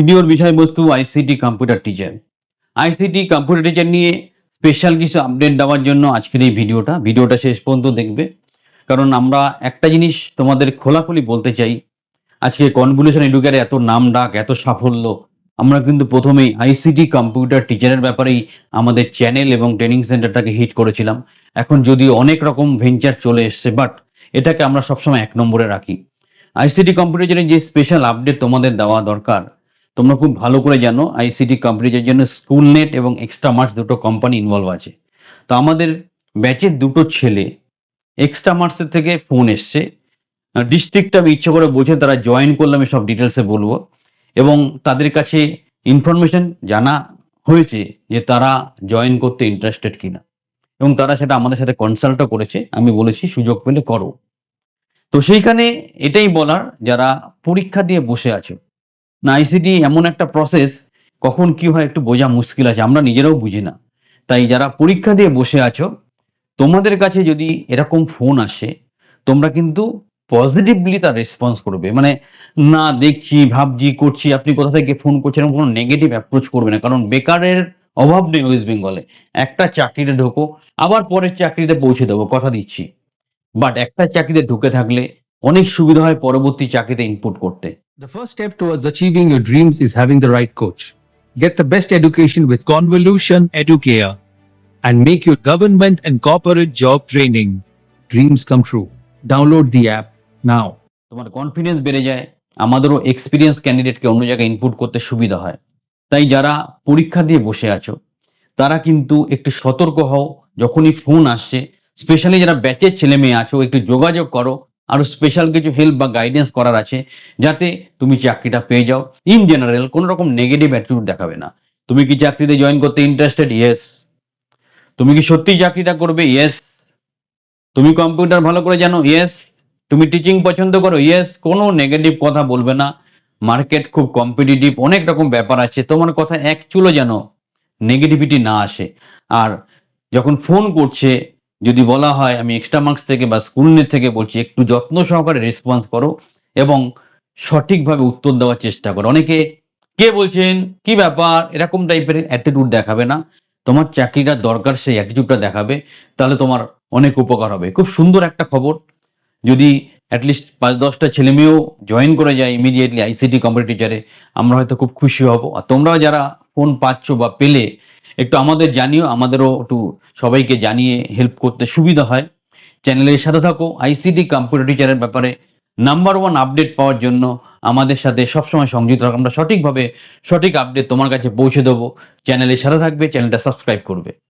ভিডিওর বিষয়বস্তু ICT computer teacher. ICT computer teacher নিয়ে স্পেশাল কিছু আপডেট দেওয়ার জন্য আজকের এই ভিডিওটা শেষ পর্যন্ত দেখবে। কারণ আমরা একটা জিনিস তোমাদের খোলাখুলি বলতে চাই, আজকে কনভলিউশন এডুকের এত নাম ডাক, এত সাফল্য, আমরা কিন্তু প্রথমেই আইসিটি কম্পিউটার টিচারের ব্যাপারেই আমাদের চ্যানেল এবং ট্রেনিং সেন্টারটাকে হিট করেছিলাম। এখন যদিও অনেক রকম ভেঞ্চার চলে এসছে, বাট এটাকে আমরা সবসময় ১ নম্বরে রাখি। আইসিটি কম্পিউটারের যে স্পেশাল আপডেট তোমাদের দেওয়া দরকার, তোমরা খুব ভালো করে জানো আইসিটি কম্পিউটারের জন্য স্কুলনেট এবং এক্সট্রা মার্কস দুটো কোম্পানি ইনভলভ আছে। তো আমাদের ব্যাচের দুটো ছেলে এক্সট্রা মার্কসের থেকে ফোন এসছে। ডিস্ট্রিক্টটা আমি ইচ্ছে করে বুঝে তারা জয়েন করলে আমি সব ডিটেলসে বলবো, এবং তাদের কাছে ইনফরমেশন জানা হয়েছে যে তারা জয়েন করতে ইন্টারেস্টেড কিনা, এবং তারা সেটা আমাদের সাথে কনসাল্টও করেছে। আমি বলেছি সুযোগ পেলে করো। তো সেইখানে এটাই বলার, যারা পরীক্ষা দিয়ে বসে আছে, না আইসিটি এমন একটা প্রসেস, কখন কি হয় একটু বোঝা মুশকিল আছে, আমরা নিজেরাও বুঝি না। তাই যারা পরীক্ষা দিয়ে বসে আছো, তোমাদের কাছে যদি এরকম ফোন আসে, তোমরা কিন্তু পজিটিভলি তার রেসপন্স করবে। মানে না দেখছি, ভাবছি, করছি, আপনি কোথা থেকে ফোন করছেন, এরকম কোনো নেগেটিভ অ্যাপ্রোচ করবে না। কারণ বেকারের অভাব নেই ওয়েস্ট বেঙ্গলে। একটা চাকরিতে ঢোকো, আবার পরের চাকরিতে পৌঁছে দেবো, কথা দিচ্ছি। বাট একটা চাকরিতে ঢুকে থাকলে অনেক সুবিধা হয় পরবর্তী চাকরিতে ইনপুট করতে। The first step towards achieving your dreams is having the right coach. Get the best education with Convolution Educare and make your government and corporate job training dreams come true. Download the app now. তোমার confidence বেড়ে যায়, আমাদেরও experience ক্যান্ডিডেটকে অন্য জায়গায় input করতে সুবিধা হয়। তাই যারা পরীক্ষা দিয়ে বসে আছো, তারা কিন্তু একটু সতর্ক হও। যখনই ফোন আসছে, স্পেশালি যারা ব্যাচের ছেলে মেয়ে আছো, একটু যোগাযোগ করো। আরো স্পেশাল কিছু হেল্প বা গাইডেন্স করার আছে, যাতে তুমি চাকরিটা পেয়ে যাও। ইন জেনারেল কোনো রকম নেগেটিভ অ্যাটিটিউড দেখাবে না। তুমি কি চাকরিতে জয়েন করতে ইন্টারেস্টেড? ইয়েস। তুমি কি সত্যি চাকরিটা করবে? ইয়েস। তুমি কম্পিউটার ভালো করে জানো? ইয়েস। তুমি টিচিং পছন্দ করো? ইয়েস। কোনো নেগেটিভ কথা বলবে না। মার্কেট খুব কম্পিটিটিভ, অনেক রকম ব্যাপার আছে, তোমার কথা এক চুলো যেন নেগেটিভিটি না আসে। আর যখন ফোন করছে, যদি বলা হয় আমি এক্সট্রা মার্কস থেকে বা স্কুলনেট থেকে বলছি, একটু যত্ন সহকারে রেসপন্স করো এবং সঠিকভাবে উত্তর দেওয়ার চেষ্টা করো। অনেকে কে বলছেন, কি ব্যাপার, এরকম টাইপের অ্যাটিটিউড দেখাবে না। তোমার চাকরিটার দরকার, সেই অ্যাটিটিউডটা দেখাবে, তাহলে তোমার অনেক উপকার হবে। খুব সুন্দর একটা খবর, যদি অ্যাটলিস্ট ৫-১০টা ছেলেমেয়েও জয়েন করে যায় ইমিডিয়েটলি আইসিটি কম্পিউটার টিচারে, আমরা হয়তো খুব খুশি হব। আর তোমরাও যারা ফোন পাচ্ছ বা পেলে, একটু আমাদের জানিও, আমাদেরও একটু সবাইকে জানিয়ে হেল্প করতে সুবিধা হয়। চ্যানেলের সাথে থাকো। আইসিটি কম্পিউটার টিচারের ব্যাপারে নাম্বার 1 আপডেট পাওয়ার জন্য আমাদের সাথে সবসময় সংযুক্ত থাকো। আমরা সঠিক আপডেট তোমার কাছে পৌঁছে দেবো। চ্যানেলের সাথে থাকবে, চ্যানেলটা সাবস্ক্রাইব করবে।